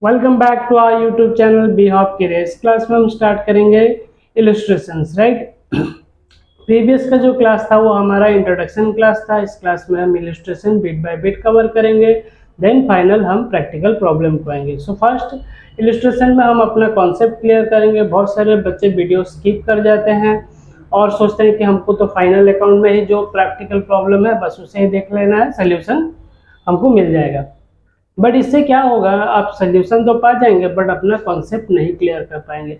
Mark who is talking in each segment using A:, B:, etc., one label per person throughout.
A: Welcome back to our YouTube channel B hop की रेस। Class में हम स्टार्ट करेंगे इलस्ट्रेशंस, राइट। प्रीवियस का जो क्लास था वो हमारा इंट्रोडक्शन क्लास था। इस क्लास में हम illustration bit by bit cover करेंगे, देन फाइनल हम प्रैक्टिकल प्रॉब्लम को आएंगे। सो फर्स्ट इलस्ट्रेशन में हम अपना कॉन्सेप्ट क्लियर करेंगे। बहुत सारे बच्चे वीडियो स्किप कर जाते हैं और सोचते हैं कि हमको तो फाइनल अकाउंट में ही जो प्रैक्टिकल प्रॉब्लम है बस उसे ही देख लेना है, सोल्यूशन हमको मिल जाएगा। बट इससे क्या होगा, आप सोल्यूशन तो पा जाएंगे बट अपना कॉन्सेप्ट नहीं क्लियर कर पाएंगे,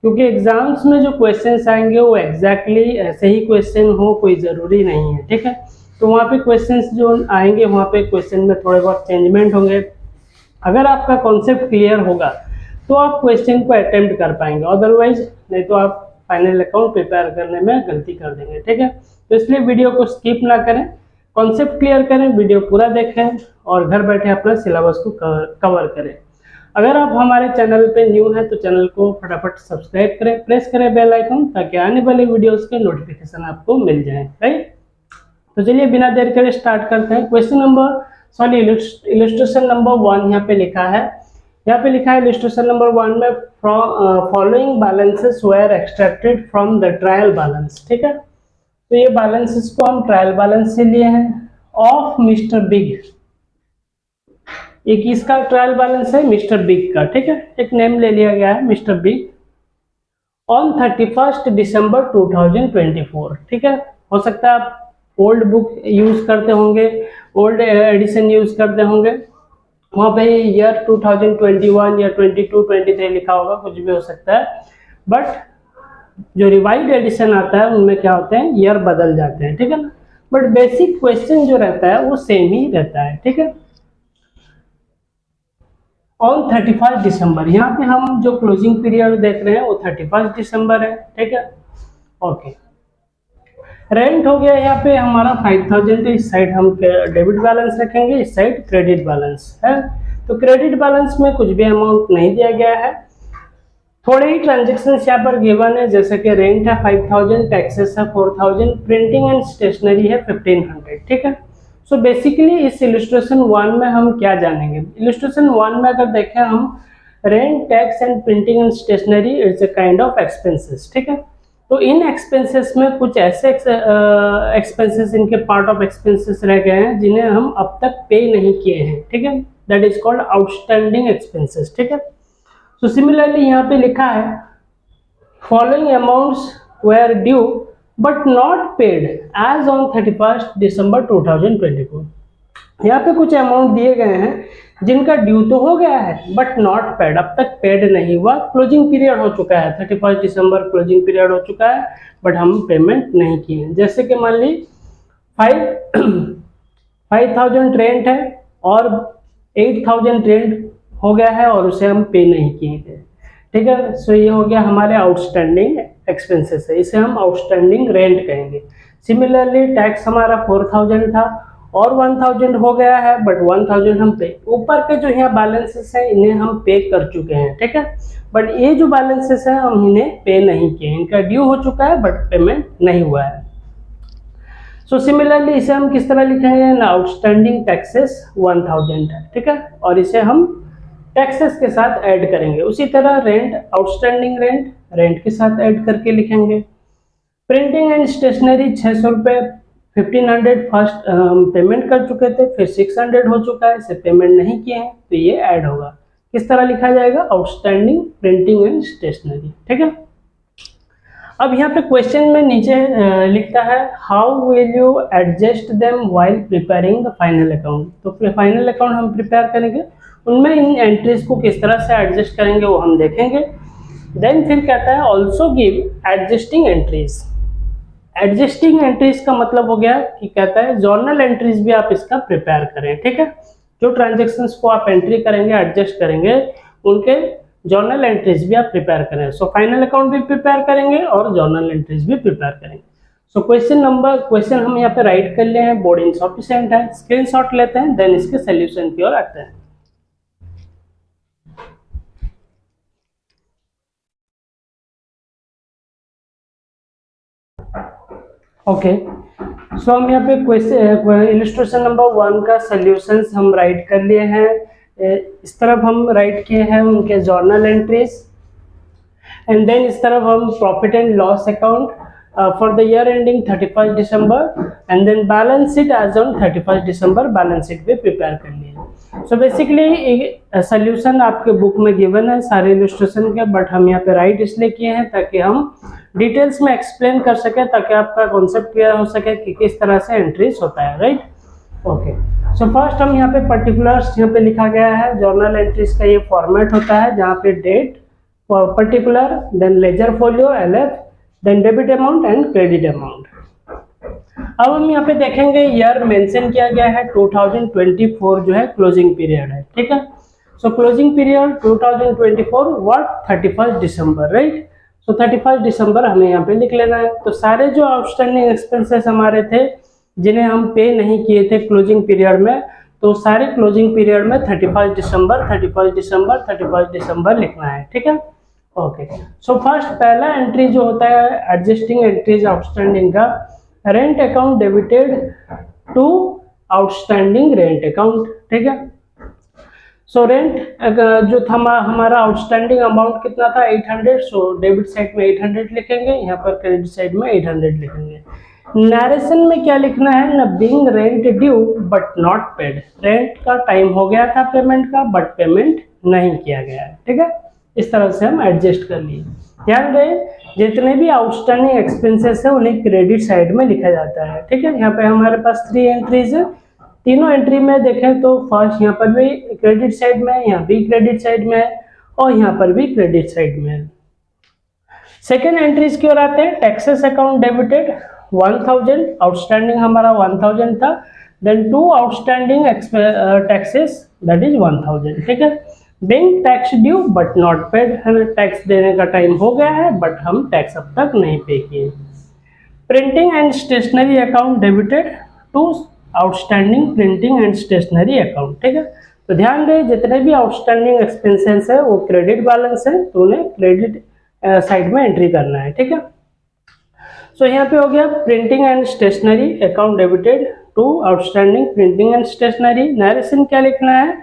A: क्योंकि एग्जाम्स में जो क्वेश्चंस आएंगे वो एग्जैक्टली ऐसे ही क्वेश्चन हो, कोई ज़रूरी नहीं है, ठीक है। तो वहाँ पे क्वेश्चंस जो आएंगे वहाँ पे क्वेश्चन में थोड़े बहुत चेंजमेंट होंगे। अगर आपका कॉन्सेप्ट क्लियर होगा तो आप क्वेश्चन को अटेम्प्ट कर पाएंगे, अदरवाइज नहीं तो आप फाइनल अकाउंट प्रिपेयर करने में गलती कर देंगे, ठीक है। तो इसलिए वीडियो को स्किप ना करें, कॉन्सेप्ट क्लियर करें, वीडियो पूरा देखें और घर बैठे अपना सिलेबस को कवर करें। अगर आप हमारे चैनल पे न्यू हैं तो चैनल को फटाफट सब्सक्राइब करें, प्रेस करें बेल आइकन, ताकि आने वाले वीडियोस के नोटिफिकेशन आपको मिल जाए, राइट। तो चलिए बिना देर करे स्टार्ट करते हैं। इलस्ट्रेशन नंबर 1 यहाँ पे लिखा है। यहाँ पे लिखा है इलस्ट्रेशन नंबर 1 में following balances were extracted from the trial balance, ठीक है। तो ये बैलेंसेस को हम ट्रायल बैलेंस से लिए हैं ऑफ मिस्टर बिग। एक इसका ट्रायल बैलेंस है मिस्टर बिग का, ठीक है। एक नेम ले लिया गया है मिस्टर बिग ऑन 31 दिसंबर 2024, ठीक है। हो सकता है आप ओल्ड बुक यूज करते होंगे, ओल्ड एडिशन यूज करते होंगे, वहाँ पे ईयर 2021 या 22 23 लिखा होगा, कुछ भी हो सकता है। बट जो रिवाइड एडिशन आता है उनमें क्या होते हैं, ईयर बदल जाते हैं, ठीक है ना। बट बेसिक क्वेश्चन जो रहता है वो सेम ही रहता है, ठीक है। ऑन 31 दिसंबर, यहाँ पे हम जो क्लोजिंग पीरियड देख रहे हैं वो 31 दिसंबर है, ठीक है। ओके, रेंट हो गया यहाँ पे हमारा 5000। इस साइड हम डेबिट बैलेंस रखेंगे, इस साइड क्रेडिट बैलेंस है। तो क्रेडिट बैलेंस में कुछ भी अमाउंट नहीं दिया गया है, थोड़े ही ट्रांजेक्शन यहाँ पर गिवन है, जैसे कि रेंट है 5000, टैक्सेस है 4000, प्रिंटिंग एंड स्टेशनरी है 1500, ठीक है। सो बेसिकली इस इलस्ट्रेशन 1 में हम क्या जानेंगे। इलस्ट्रेशन 1 में अगर देखें हम, rent, tax and printing and stationery it's a kind of expenses, ठीक है। तो इन एक्सपेंसेस में कुछ ऐसे एक्सपेंसेस, इनके पार्ट ऑफ एक्सपेंसेस रह गए हैं जिन्हें हम अब तक पे नहीं किए हैं, ठीक है। That is called outstanding expenses, ठीक है। तो सिमिलरली यहाँ पे लिखा है following amounts were due but not paid as on 31 December 2024। यहाँ पे कुछ अमाउंट दिए गए हैं जिनका ड्यू तो हो गया है बट नॉट पेड, अब तक पेड नहीं हुआ। क्लोजिंग पीरियड हो चुका है, 31 दिसंबर क्लोजिंग पीरियड हो चुका है बट हम पेमेंट नहीं किए हैं। जैसे कि मान ली 5000 रेंट है और 8000 रेंट हो गया है और उसे हम पे नहीं किए थे, ठीक है। सो ये हो गया हमारे आउटस्टैंडिंग एक्सपेंसेस है, इसे हम आउटस्टैंडिंग रेंट कहेंगे। सिमिलरली टैक्स हमारा 4000 था और 1000 हो गया है बट 1000 हम पे, ऊपर के जो यहाँ बैलेंसेस हैं इन्हें हम पे कर चुके हैं, ठीक है। बट ये जो बैलेंसेस हैं हम इन्हें पे नहीं किए, इनका ड्यू हो चुका है बट पेमेंट नहीं हुआ है। सो सिमिलरली इसे हम किस तरह लिखेंगे, आउटस्टैंडिंग टैक्सेस 1000 है, ठीक है, और इसे हम टैक्सेस के साथ ऐड करेंगे। उसी तरह रेंट, आउटस्टैंडिंग रेंट, रेंट के साथ ऐड करके लिखेंगे। प्रिंटिंग एंड स्टेशनरी 600 रुपये, 1500 फर्स्ट हम पेमेंट कर चुके थे, फिर 600 हो चुका है, इसे पेमेंट नहीं किए हैं तो ये ऐड होगा। किस तरह लिखा जाएगा, आउटस्टैंडिंग प्रिंटिंग एंड स्टेशनरी, ठीक है। अब यहाँ पे क्वेश्चन में नीचे लिखता है how will you adjust them while preparing the final account. तो फाइनल अकाउंट हम प्रिपेयर करेंगे, उनमें इन एंट्रीज को किस तरह से एडजस्ट करेंगे वो हम देखेंगे। देन फिर कहता है also give adjusting entries. Adjusting entries का मतलब हो गया कि कहता है जर्नल एंट्रीज भी आप इसका प्रिपेयर करें, ठीक है। जो ट्रांजेक्शन्स को आप एंट्री करेंगे, एडजस्ट करेंगे, उनके जर्नल एंट्रीज भी आप प्रिपेयर करें। सो फाइनल अकाउंट भी प्रिपेयर करेंगे और जर्नल एंट्रीज भी प्रिपेयर करेंगे। सो क्वेश्चन हम यहाँ पे राइट कर लिए हैं, बोर्ड इनसफिशिएंट है, स्क्रीनशॉट लेते हैं, देन इसके सोल्यूशन की ओर आते हैं। ओके, सो हम यहाँ पे क्वेश्चन इलस्ट्रेशन नंबर 1 का सॉल्यूशंस हम राइट कर लिए हैं। इस तरफ हम राइट किए हैं उनके जर्नल एंट्रीज, एंड देन इस तरफ हम profit and loss account for the year ending 31 December, and then balance sheet as on 31 December balance sheet भी प्रिपेयर कर लिए। सो बेसिकली सोल्यूशन आपके बुक में गिवन है सारे इलस्ट्रेशन के, बट हम यहाँ पे राइट इसलिए किए हैं ताकि हम डिटेल्स में एक्सप्लेन कर सके, ताकि आपका कॉन्सेप्ट क्लियर हो सके कि किस तरह से एंट्रीज होता है, राइट। ओके, सो फर्स्ट हम यहाँ पे पर्टिकुलर्स यहाँ पे लिखा गया है, जर्नल एंट्रीज का ये फॉर्मेट होता है जहाँ पे date, particular, then ledger folio LF, then debit amount and credit amount. अब हम यहाँ पे देखेंगे ईयर मेंशन किया गया है 2024 जो है क्लोजिंग पीरियड है, ठीक है। So closing period 2024 what 31 December, right. So 31 दिसंबर हमें यहाँ पे लिख लेना है। तो सारे जो आउटस्टैंडिंग एक्सपेंसेस हमारे थे जिन्हें हम पे नहीं किए थे क्लोजिंग पीरियड में, तो सारे क्लोजिंग पीरियड में 31 दिसंबर 31 दिसंबर 31 दिसंबर लिखना है, ठीक है। ओके, सो फर्स्ट पहला एंट्री जो होता है एडजस्टिंग एंट्रीज आउटस्टैंडिंग का, rent account debited to outstanding rent account, ठीक है। सो रेंट जो था हमारा आउटस्टैंडिंग अमाउंट कितना था 800, सो डेबिट साइड में 800 लिखेंगे, यहाँ पर क्रेडिट साइड में 800 लिखेंगे। नरेशन में क्या लिखना है ना, being rent due but not paid, rent का टाइम हो गया था पेमेंट का बट पेमेंट नहीं किया गया है, ठीक है। इस तरह से हम एडजस्ट कर लिए। ध्यान दें जितने भी आउटस्टैंडिंग एक्सपेंसेस है उन्हें क्रेडिट साइड में लिखा जाता है, ठीक है। यहाँ पे हमारे पास 3 एंट्रीज है, तीनों एंट्री में देखें तो फर्स्ट यहाँ पर भी क्रेडिट साइड में है, यहाँ भी क्रेडिट साइड में है और यहाँ पर भी क्रेडिट साइड में है। सेकेंड एंट्रीज की ओर आते हैं, टैक्सेस अकाउंट डेबिटेड 1000, आउटस्टैंडिंग हमारा 1000 था, then 2 outstanding taxes that is 1000, ठीक है। Being tax due but not paid, हमें टैक्स देने का टाइम हो गया है बट हम टैक्स अब तक नहीं पे किए। Printing and stationery account debited to outstanding printing and stationery account, ठीक है। तो ध्यान दें जितने भी आउटस्टैंडिंग एक्सपेंसेस है वो क्रेडिट बैलेंस है, तो उन्हें क्रेडिट साइड में एंट्री करना है, ठीक है। सो यहाँ पे हो गया printing and stationery account debited to outstanding printing and stationery. Narration क्या लिखना है,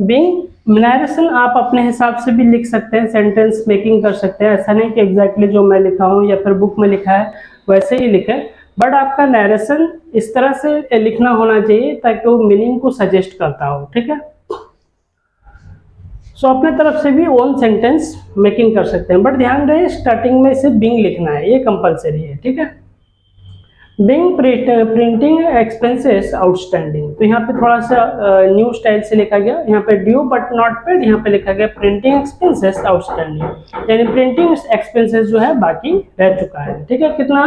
A: बीइंग, नरेशन आप अपने हिसाब से भी लिख सकते हैं, सेंटेंस मेकिंग कर सकते हैं, ऐसा नहीं कि एग्जैक्टली जो मैं लिखा हूँ या फिर बुक में लिखा है वैसे ही लिखें, बट आपका नरेशन इस तरह से लिखना होना चाहिए ताकि वो मीनिंग को सजेस्ट करता हो, ठीक है। सो अपने तरफ से भी ओन सेंटेंस मेकिंग कर सकते हैं, बट ध्यान रहे स्टार्टिंग में इसे बीइंग लिखना है, ये कंपलसरी है, ठीक है। बीइंग प्रिंटिंग एक्सपेंसेस आउटस्टैंडिंग, तो यहाँ पे थोड़ा सा न्यू स्टाइल से लिखा गया, यहाँ पे ड्यू बट नॉट पेड, यहाँ पे लिखा गया प्रिंटिंग एक्सपेंसेस आउटस्टैंडिंग, यानी प्रिंटिंग एक्सपेंसेस जो है बाकी रह चुका है, ठीक है। कितना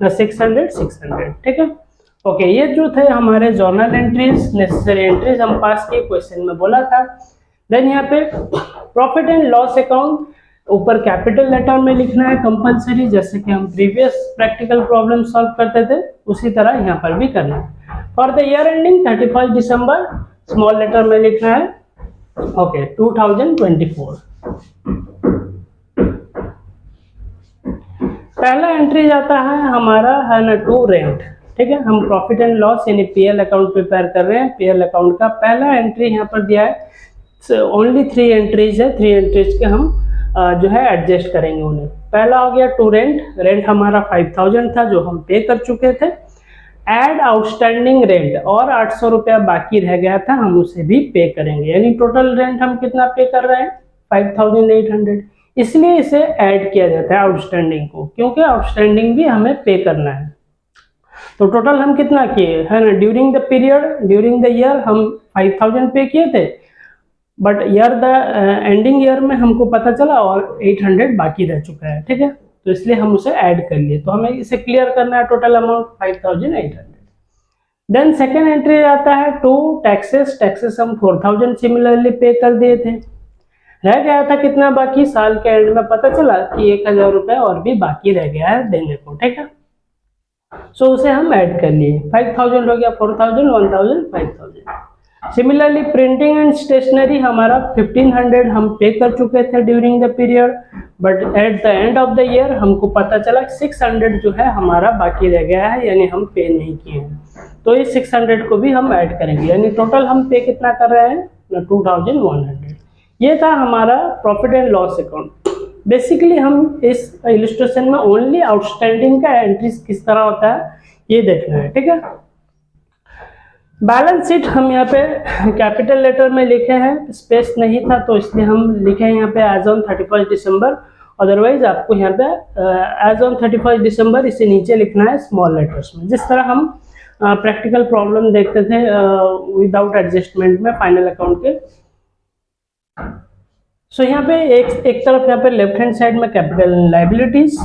A: 600, ठीक है। ओके, ये जो थे हमारे जर्नल एंट्रीज, नेसेसरी एंट्रीज हम पास किए, क्वेश्चन में बोला था। देन यहाँ पे प्रॉफिट एंड लॉस अकाउंट ऊपर कैपिटल लेटर में लिखना है कंपलसरी, जैसे कि हम प्रीवियस प्रैक्टिकल प्रॉब्लम सॉल्व करते थे उसी तरह यहाँ पर भी करना है। For the year ending 31 December small letter में लिखना है, ओके 2024। पहला एंट्री जाता है हमारा है ना टू रेंट, ठीक है। हम प्रॉफिट एंड लॉस यानी पीएल अकाउंट प्रिपेयर कर रहे हैं। पीएल अकाउंट का पहला एंट्री यहाँ पर दिया है, ओनली 3 एंट्रीज है, 3 एंट्रीज के हम जो है एडजस्ट करेंगे उन्हें। पहला हो गया टू रेंट, रेंट हमारा 5000 था जो हम पे कर चुके थे। एड आउटस्टैंडिंग रेंट, और 800 रुपया बाकी रह गया था, हम उसे भी पे करेंगे, यानी टोटल रेंट हम कितना पे कर रहे हैं 5800, इसलिए इसे ऐड किया जाता है आउटस्टैंडिंग को, क्योंकि आउटस्टैंडिंग भी हमें पे करना है। तो टोटल हम कितना किए है ना, during the period, during the year हम 5000 पे किए थे, but year the ending year में हमको पता चला और 800 बाकी रह चुका है, ठीक है। तो इसलिए हम उसे ऐड कर लिए, तो हमें इसे क्लियर करना है, total amount 5800। Then second entry आता है टू टैक्सेस, टैक्सेस हम 4000 सिमिलरली पे कर दिए थे, रह गया था कितना बाकी, साल के एंड में पता चला कि 1000 रुपये और भी बाकी रह गया है देने को, ठीक है। सो उसे हम ऐड कर लिए, 5000 हो गया, 4000, 1000, 5000। सिमिलरली प्रिंटिंग एंड स्टेशनरी हमारा 1500 हम पे कर चुके थे during the period, but at the end of the year हमको पता चला 600 जो है हमारा बाकी रह गया है, यानी हम पे नहीं किए हैं, तो इस 600 को भी हम ऐड करेंगे, यानी टोटल हम पे कितना कर रहे हैं 2100। ये था हमारा profit and loss account. Basically हम इस इलस्ट्रेशन में ओनली आउटस्टैंडिंग का एंट्रीज किस तरह होता है ये देखना है, ठीक है। बैलेंस शीट हम यहाँ पे कैपिटल लेटर में लिखे हैं, स्पेस नहीं था तो इसलिए हम लिखे हैं यहाँ पे एज ऑन 31 दिसंबर। अदरवाइज आपको यहाँ पे एज ऑन 31 दिसंबर इसे नीचे लिखना है स्मॉल लेटर्स में, जिस तरह हम प्रैक्टिकल प्रॉब्लम देखते थे विदाउट एडजस्टमेंट में फाइनल अकाउंट के। सो यहाँ पे एक तरफ यहाँ पे लेफ्ट हैंड साइड में capital liabilities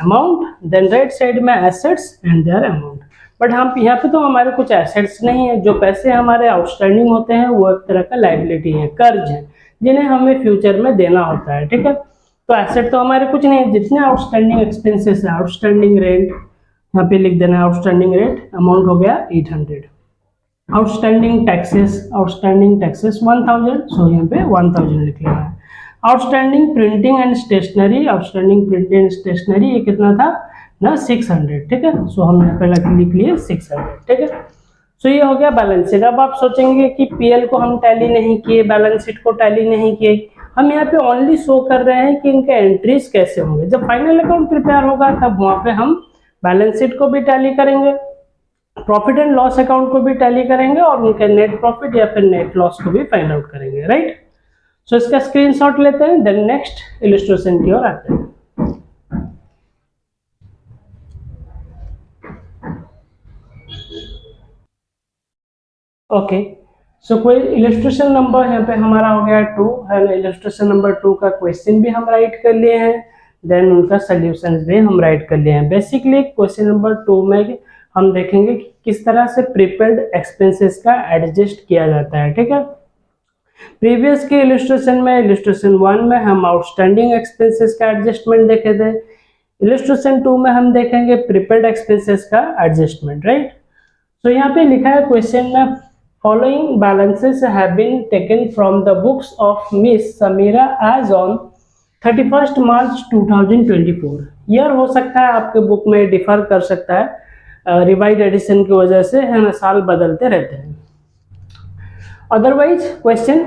A: amount, then right side में assets and their amount. But हम यहाँ पे तो हमारे कुछ एसेट्स नहीं है, जो पैसे हमारे आउटस्टैंडिंग होते हैं वो एक तरह का लायबिलिटी है, कर्ज है, जिन्हें हमें फ्यूचर में देना होता है, ठीक है। तो एसेट तो हमारे कुछ नहीं है, जितने आउटस्टैंडिंग एक्सपेंसेस है, आउटस्टैंडिंग रेंट यहाँ पे लिख देना है, आउटस्टैंडिंग रेट अमाउंट हो गया 800। आउटस्टैंडिंग टैक्सेस 1000, सो यहाँ पे 1000 लिख लेना है। Outstanding printing and stationery, outstanding printing and stationery ये कितना था ना 600, ठीक है। सो हम यहाँ पे लिख लिए 600, ठीक है। सो ये हो गया बैलेंस शीट। अब आप सोचेंगे कि पीएल को हम टैली नहीं किए, बैलेंस शीट को टैली नहीं किए, हम यहाँ पे ओनली शो कर रहे हैं कि इनके एंट्रीज कैसे होंगे। जब फाइनल अकाउंट प्रिपेयर होगा तब वहाँ पे हम बैलेंस शीट को भी टैली करेंगे, प्रॉफिट एंड लॉस अकाउंट को भी टैली करेंगे और उनके नेट प्रॉफिट या फिर नेट लॉस को भी फाइंड आउट करेंगे, राइट। सो इसका स्क्रीनशॉट लेते हैं, देन नेक्स्ट इलस्ट्रेशन की ओर आते हैं। ओके, सो कोई इलस्ट्रेशन नंबर यहाँ पे हमारा हो गया 2 है ना। इलस्ट्रेशन नंबर 2 का क्वेश्चन भी हम राइट कर लिए हैं, देन उनका सोल्यूशंस भी हम राइट कर लिए हैं। बेसिकली क्वेश्चन नंबर 2 में हम देखेंगे कि किस तरह से प्रीपेड एक्सपेंसेस का एडजस्ट किया जाता है, ठीक है। प्रीवियस के इलस्ट्रेशन में, इलस्ट्रेशन 1 में हम आउटस्टैंडिंग एक्सपेंसेस का एडजस्टमेंट देखे थे, इलस्ट्रेशन 2 में हम देखेंगे प्रीपेड एक्सपेंसेस का एडजस्टमेंट, राइट। तो यहाँ पे लिखा है क्वेश्चन में, following balances have been taken from the books of Miss Samira as on 31 March 2024। Year हो सकता है आपके बुक में डिफर कर सकता है, रिवाइज एडिशन की वजह से, है ना, साल बदलते रहते हैं। अदरवाइज क्वेश्चन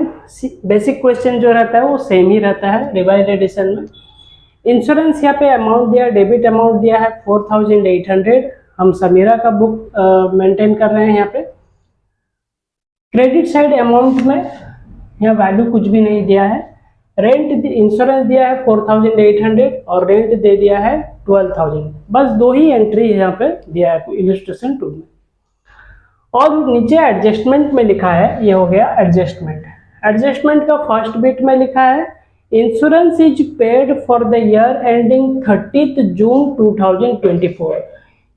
A: बेसिक क्वेश्चन जो रहता है वो सेम ही रहता है रिवाइज एडिशन में। इंश्योरेंस यहाँ पे अमाउंट दिया, डेबिट अमाउंट दिया है 4800, हम समीरा का बुक मेंटेन कर रहे हैं यहाँ पे। क्रेडिट साइड अमाउंट में यहाँ वैल्यू कुछ भी नहीं दिया है। रेंट इंश्योरेंस दिया है 4800 और रेंट दे दिया है 12000, बस 2 ही एंट्री यहाँ पे दिया है इलस्ट्रेशन 2 में। और नीचे एडजस्टमेंट में लिखा है, ये हो गया एडजस्टमेंट। एडजस्टमेंट का फर्स्ट बिट में लिखा है, insurance is paid for the year ending 30 जून 2024।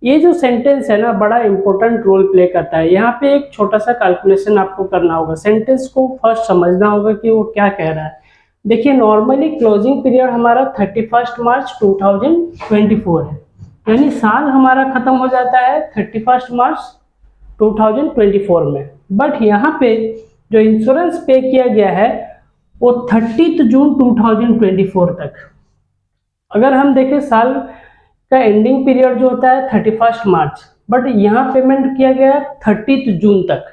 A: ये जो सेंटेंस है ना, बड़ा इंपॉर्टेंट रोल प्ले करता है। यहाँ पे एक छोटा सा कैलकुलेशन आपको करना होगा, सेंटेंस को फर्स्ट समझना होगा कि वो क्या कह रहा है। देखिए, नॉर्मली क्लोजिंग पीरियड हमारा 31 मार्च 2024 है, यानी साल हमारा खत्म हो जाता है 31 मार्च 2024 में। बट यहाँ पे जो इंश्योरेंस पे किया गया है वो 30 जून 2024 तक। अगर हम देखें साल का एंडिंग पीरियड जो होता है 31 मार्च, बट यहाँ पेमेंट किया गया 30 जून तक,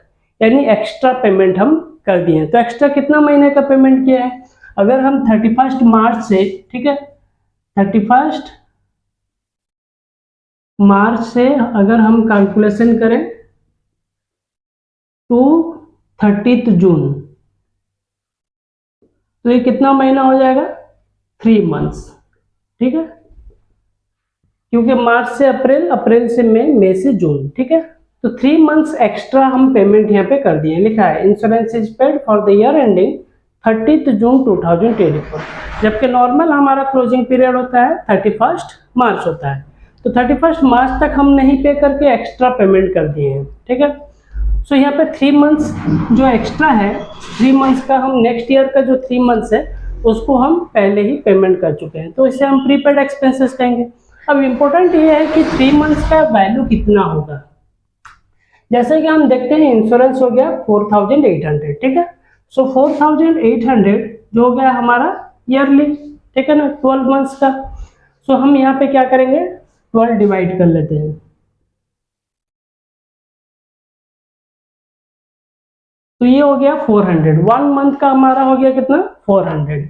A: यानी एक्स्ट्रा पेमेंट हम कर दिए हैं। तो एक्स्ट्रा कितना महीने का पेमेंट किया है? अगर हम 31 मार्च से, ठीक है, 31 मार्च से अगर हम कैलकुलेशन करें टू 30 जून, तो ये कितना महीना हो जाएगा? 3 मंथ्स, ठीक है, क्योंकि मार्च से अप्रैल, अप्रैल से मई, मई से जून, ठीक है। तो 3 मंथ्स एक्स्ट्रा हम पेमेंट यहाँ पे कर दिए। लिखा है insurance is paid for the year ending 30 जून 2024, जबकि नॉर्मल हमारा क्लोजिंग पीरियड होता है 31 मार्च होता है। तो 31 मार्च तक हम नहीं पे करके एक्स्ट्रा पेमेंट कर दिए हैं, ठीक है। सो यहाँ पे 3 मंथ्स जो एक्स्ट्रा है, 3 मंथ्स का हम नेक्स्ट ईयर का जो 3 मंथ्स है उसको हम पहले ही पेमेंट कर चुके हैं, तो इसे हम प्रीपेड एक्सपेंसेस कहेंगे। अब इम्पोर्टेंट ये है कि 3 मंथ्स का वैल्यू कितना होगा। जैसे कि हम देखते हैं इंश्योरेंस हो गया 4800, ठीक है। सो 4800 जो हो गया हमारा ईयरली, ठीक है ना, 12 मंथ्स का। सो हम यहाँ पे क्या करेंगे, 12 डिवाइड कर लेते हैं। तो ये हो गया 400। 1 मंथ का हमारा हो गया कितना, 400।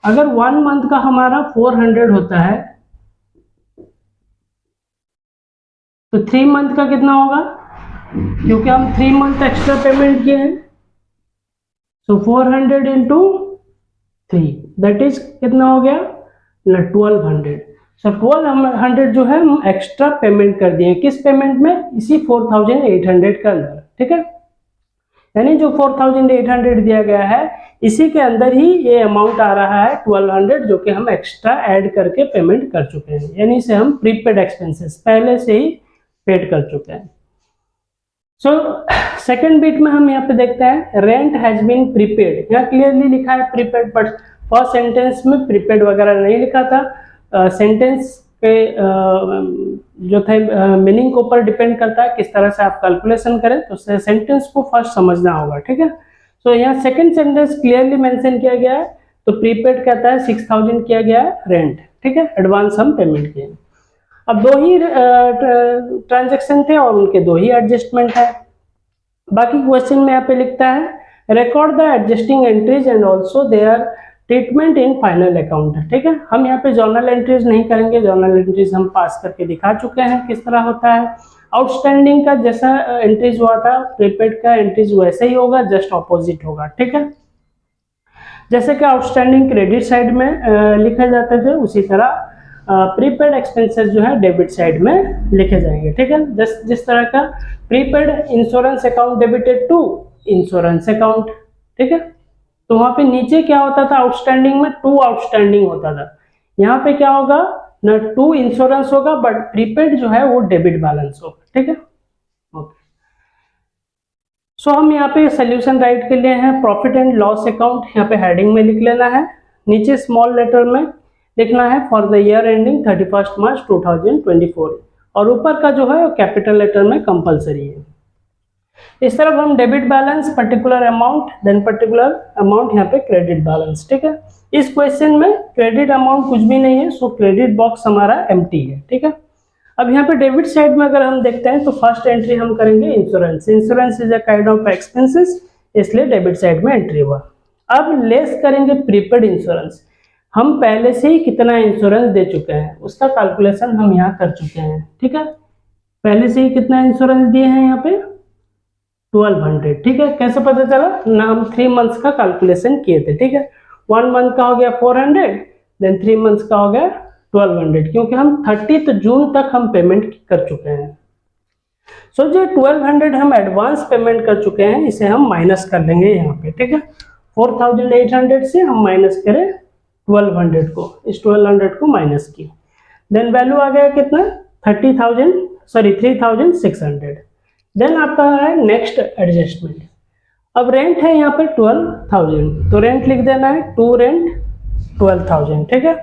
A: अगर 1 मंथ का हमारा 400 होता है तो 3 मंथ का कितना होगा, क्योंकि हम 3 मंथ एक्स्ट्रा पेमेंट किए हैं। सो 400 इंटू 3 दैट इज कितना हो गया, 1200। सो 1200 जो है हम एक्स्ट्रा पेमेंट कर दिए, किस पेमेंट में, इसी 4800 के अंदर, ठीक है। यानी जो 4800 दिया गया है इसी के अंदर ही ये अमाउंट आ रहा है 1200, जो कि हम एक्स्ट्रा ऐड करके पेमेंट कर चुके हैं, यानी इसे हम प्रीपेड एक्सपेंसेस पहले से ही पेड कर चुके हैं। सो सेकंड बीट में हम यहाँ पे देखते हैं रेंट हैज बीन प्रीपेड। यहाँ क्लियरली लिखा है प्रीपेड, बट फर्स्ट सेंटेंस में प्रीपेड वगैरह नहीं लिखा था। सेंटेंस के जो थे मीनिंग के ऊपर डिपेंड करता है किस तरह से आप कैलकुलेशन करें, तो सेंटेंस को फर्स्ट समझना होगा, ठीक है। सो यहाँ सेकंड सेंटेंस क्लियरली मेंशन किया गया है, तो प्रीपेड कहता है 6000 किया गया है रेंट, ठीक है, एडवांस हम पेमेंट किए। अब 2 ही ट्रांजैक्शन थे और उनके 2 ही एडजस्टमेंट है। बाकी क्वेश्चन में यहाँ पे लिखता है record the adjusting entries and also their treatment in final account, ठीक है। हम यहाँ पे जर्नल एंट्रीज नहीं करेंगे, जर्नल एंट्रीज हम पास करके दिखा चुके हैं किस तरह होता है। आउटस्टैंडिंग का जैसा एंट्रीज हुआ था प्रीपेड का एंट्रीज वैसे ही होगा, जस्ट ऑपोजिट होगा, ठीक है। जैसे कि आउटस्टैंडिंग क्रेडिट साइड में लिखे जाते थे, उसी तरह प्रीपेड एक्सपेंसेस जो है डेबिट साइड में लिखे जाएंगे, ठीक है। जिस तरह का prepaid insurance account debited to insurance account, ठीक है। तो वहां पे नीचे क्या होता था, आउटस्टैंडिंग में 2 आउटस्टैंडिंग होता था, यहाँ पे क्या होगा ना 2 इंश्योरेंस होगा, बट प्रीपेड जो है वो डेबिट बैलेंस होगा, ठीक है। ओके, सो हम यहाँ पे सोल्यूशन राइट के लिए हैं प्रॉफिट एंड लॉस अकाउंट, यहाँ पे हेडिंग में लिख लेना है, नीचे स्मॉल लेटर में लिखना है for the year ending 31 March 2024, और ऊपर का जो है कैपिटल लेटर में कंपलसरी है। इस तरफ हम debit balance particular amount, then particular amount यहाँ पे क्रेडिट बैलेंस, ठीक है। इस क्वेश्चन में क्रेडिट अमाउंट कुछ भी नहीं है, सो क्रेडिट बॉक्स हमारा एम्प्टी है, ठीक है। अब यहाँ पे डेबिट साइड में अगर हम देखते हैं तो फर्स्ट एंट्री हम करेंगे insurance. Insurance is a kind of expenses, इसलिए डेबिट साइड में एंट्री हुआ। अब लेस करेंगे प्रीपेड इंश्योरेंस। हम पहले से ही कितना इंश्योरेंस दे चुके हैं उसका कैलकुलेशन हम यहाँ कर चुके हैं, ठीक है। पहले से ही कितना इंश्योरेंस दिए हैं यहाँ पे 1200, ठीक है। कैसे पता चला ना, हम 3 मंथ्स का कैलकुलेशन किए थे, ठीक है। 1 मंथ का हो गया 400, देन 3 मंथ्स का हो गया 1200, क्योंकि हम 30 जून तक हम पेमेंट कर चुके हैं। सो जो 1200 हम एडवांस पेमेंट कर चुके हैं इसे हम माइनस कर लेंगे यहाँ पे, ठीक है। 4800 से हम माइनस करें 1200 को, इस 1200 को माइनस की, देन वैल्यू आ गया कितना 3600। देन आपका है नेक्स्ट एडजस्टमेंट। अब रेंट है यहाँ पे 12000, तो रेंट लिख देना है 2 रेंट 12000, ठीक है।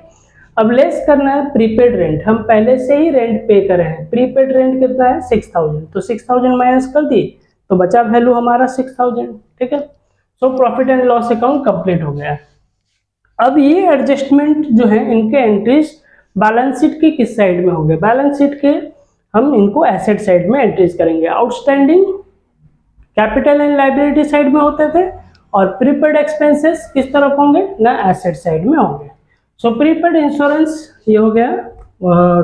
A: अब लेस करना है प्रीपेड रेंट, हम पहले से ही रेंट पे करे हैं, प्रीपेड रेंट कितना है 6000, तो 6000 माइनस कर दी तो बचा वैल्यू हमारा 6000, ठीक है। So profit and loss account complete हो गया। अब ये एडजस्टमेंट जो है इनके एंट्रीज बैलेंस शीट की किस साइड में होंगे, बैलेंस शीट के हम इनको एसेट साइड में एंट्रीज करेंगे। Outstanding capital and liability side में होते थे, और प्रीपेड एक्सपेंसेस किस तरफ होंगे ना, एसेट साइड में होंगे। सो प्रीपेड इंश्योरेंस ये हो गया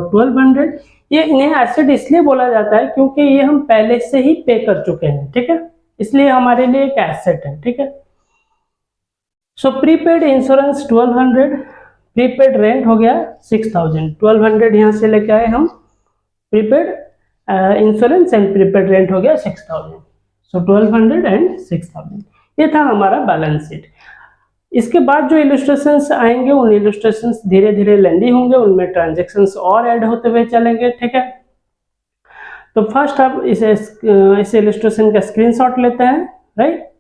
A: 1200। ये इन्हें एसेट इसलिए बोला जाता है क्योंकि ये हम पहले से ही पे कर चुके हैं, ठीक है, इसलिए हमारे लिए एक एसेट है, ठीक है। So prepaid insurance 1200, prepaid rent हो गया 6000, 1200 यहाँ से लेके आए हम, prepaid insurance and prepaid rent हो गया 6000। सो 1200 एंड 6000, ये था हमारा बैलेंस शीट। इसके बाद जो इलस्ट्रेशंस आएंगे उन इलस्ट्रेशंस धीरे धीरे लेंदी होंगे, उनमें ट्रांजैक्शंस और ऐड होते हुए चलेंगे, ठीक है। तो फर्स्ट आप इस इलस्ट्रेशन का स्क्रीनशॉट लेते हैं, राइट।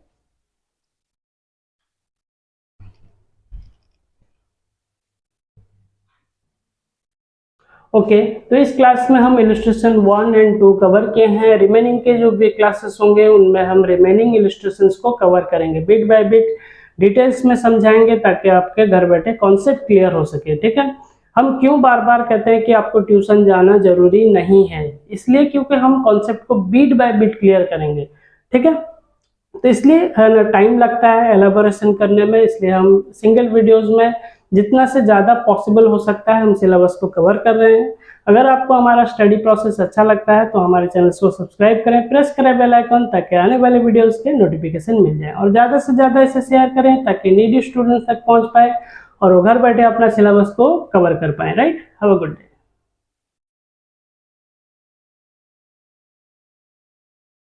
A: ओके, तो इस क्लास में हम इलस्ट्रेशन 1 एंड 2 कवर किए हैं। रिमेनिंग के जो भी क्लासेस होंगे उनमें हम रिमेनिंग इलस्ट्रेशंस को कवर करेंगे, बिट बाय बिट डिटेल्स में समझाएंगे ताकि आपके घर बैठे कॉन्सेप्ट क्लियर हो सके, ठीक है। हम क्यों बार बार कहते हैं कि आपको ट्यूशन जाना जरूरी नहीं है, इसलिए क्योंकि हम कॉन्सेप्ट को बीट बाय बीट क्लियर करेंगे, ठीक है। तो इसलिए टाइम लगता है एलाबोरेशन करने में, इसलिए हम सिंगल वीडियोस में जितना से ज़्यादा पॉसिबल हो सकता है हम सिलेबस को कवर कर रहे हैं। अगर आपको हमारा स्टडी प्रोसेस अच्छा लगता है तो हमारे चैनल को सब्सक्राइब करें, प्रेस करें बेल आइकन, ताकि आने वाले वीडियोस के नोटिफिकेशन मिल जाए, और ज़्यादा से ज़्यादा इसे शेयर करें ताकि नीडी स्टूडेंट्स तक पहुँच पाए और वो घर बैठे अपना सिलेबस को कवर कर पाए। Right, have a good day.